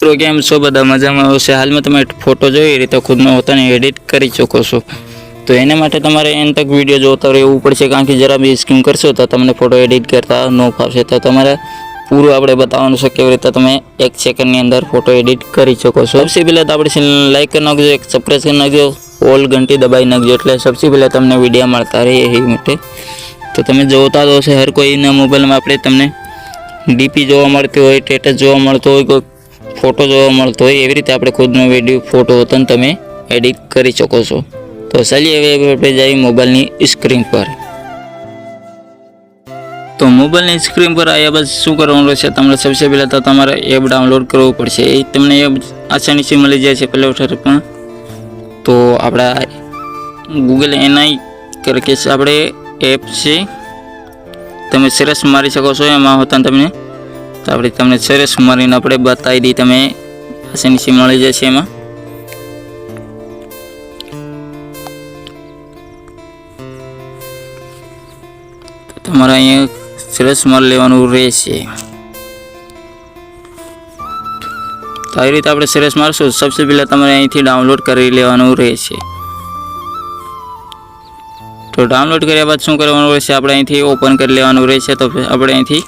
મિત્રો કેમ છો બધા મજામાં હશે। હાલમાં તમે ફોટો જોઈ રીતે ખુદનો પોતાને એડિટ કરી શકો છો। તો એના માટે તમારે એન તક વિડીયો જોતા રહેવું પડશે, કારણ કે જરા બી સ્કીમ કરશો તો તમને ફોટો એડિટ કરતા ન ફાવશે। તો તમારે પૂરું આપણે બતાવવાનું છે કેવી રીતે તમે 1 સેકન્ડની અંદર ફોટો એડિટ કરી શકો છો। સૌથી પહેલાં તો આપણે ચેનલ લાઈક કરી નાખજો, એક સબસ્ક્રાઈબ કરી નાખજો, ઓલ ઘંટી દબાવી નાખજો, એટલે સૌથી પહેલાં તમને વિડીયો મળતા રહે એ માટે। તો તમે જોતા જ હશો હર કોઈના મોબાઈલમાં આપણે તમને ડીપી જોવા મળતી હોય, સ્ટેટસ જોવા મળતો હોય, કોઈ ફોટો જોવા મળતો હોય, એવી રીતે આપણે ખુદનો વિડીયો ફોટો હતો ને તમે એડિટ કરી શકો છો। તો ચાલીએ હવે આપણે જઈએ મોબાઈલની સ્ક્રીન પર। તો મોબાઈલની સ્ક્રીન પર આવ્યા બાદ શું કરવાનું રહેશે, તમારે સૌથી પહેલાં તો તમારે એપ ડાઉનલોડ કરવું પડશે। એ તમને એપ આસાનીથી મળી જાય છે પ્લે સ્ટોર પર। તો આપણા ગૂગલ એનઆઈ કરકે આપણે એપ છે, તમે સરસ મારી શકો છો। એમાં હોતા તમને તો આપણે તમને સરસ મારીને આપણે બતાવી દઈએ, તમે આસાનીથી મળી જશે એમાં। તો તમારે અહીંયા સરસ માર લેવાનું રહેશે। તો આવી રીતે આપણે સરસ મારશું, સૌથી પહેલાં તમારે અહીંથી ડાઉનલોડ કરી લેવાનું રહેશે। તો ડાઉનલોડ કર્યા બાદ શું કરવાનું રહેશે, આપણે અહીંથી ઓપન કરી લેવાનું રહેશે। તો આપણે અહીંથી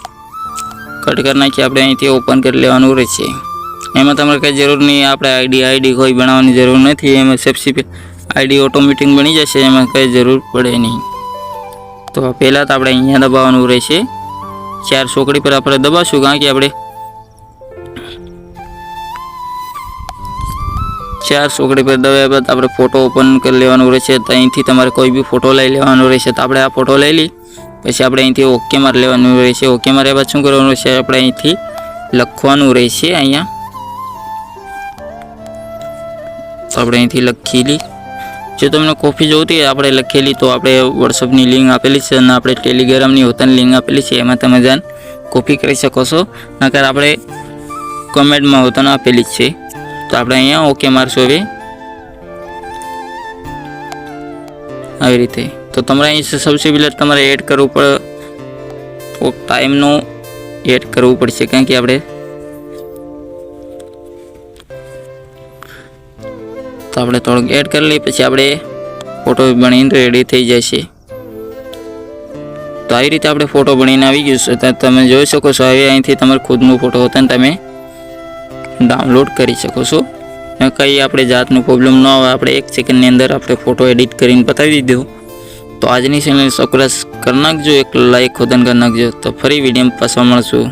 કટ કરી નાખીએ, આપણે અહીંથી ઓપન કરી લેવાનું રહેશે। એમાં તમારે કંઈ જરૂર નહીં, આપણે આઈડી કોઈ બનાવવાની જરૂર નથી। એમાં સબસી આઈડી ઓટોમેટિક બની જશે, એમાં કંઈ જરૂર પડે નહીં। તો પહેલાં તો આપણે અહીંયા દબાવવાનું રહેશે, 4 ચોકડી પર આપણે દબાવશું, કારણ કે આપણે 4 ચોકડી પર દબાવ્યા બાદ આપણે ફોટો ઓપન કરી લેવાનું રહેશે। તો અહીંથી તમારે કોઈ બી ફોટો લઈ લેવાનો રહેશે। તો આપણે આ ફોટો લઈ લઈ પછી આપણે અહીંથી ઓકે માર લેવાનું રહેશે। ઓકે માર્યા બાદ શું કરવાનું રહેશે, આપણે અહીંથી લખવાનું રહેશે અહીંયા। તો આપણે અહીંથી લખી લઈ, જો તમને કોપી જોઈતી હોય આપણે લખેલી તો આપણે વોટ્સઅપની લિંક આપેલી છે અને આપણે ટેલિગ્રામની હોતાની લિંક આપેલી છે, એમાં તમે જાન કોપી કરી શકો છો। નકર આપણે કમેન્ટમાં હોતાને આપેલી જ છે। તો આપણે અહીંયા ઓકે મારશું હવે આવી રીતે। તો તમારે અહીં સૌથી પહેલાં તમારે એડ કરવું પડે, ટાઈમનું એડ કરવું પડશે, કારણ કે આપણે તો આપણે થોડુંક એડ કરી લઈએ, પછી આપણે ફોટો બનીને રેડી થઈ જશે। તો આવી રીતે આપણે ફોટો બનીને આવી ગયું છે, તો તમે જોઈ શકો છો। હવે અહીંથી તમારે ખુદનો ફોટો હોતા ને તમે ડાઉનલોડ કરી શકો છો। કંઈ આપણે જાતનું પ્રોબ્લેમ ન આવે, આપણે 1 સેકન્ડની અંદર આપણે ફોટો એડિટ કરીને બતાવી દીધો। તો આજની ચેનલ સબસ્ક્રાઇબ કરી નાખજો, એક લાઈક ખોદન કરી નાખજો। તો ફરી વિડીયો પાછા મળશું।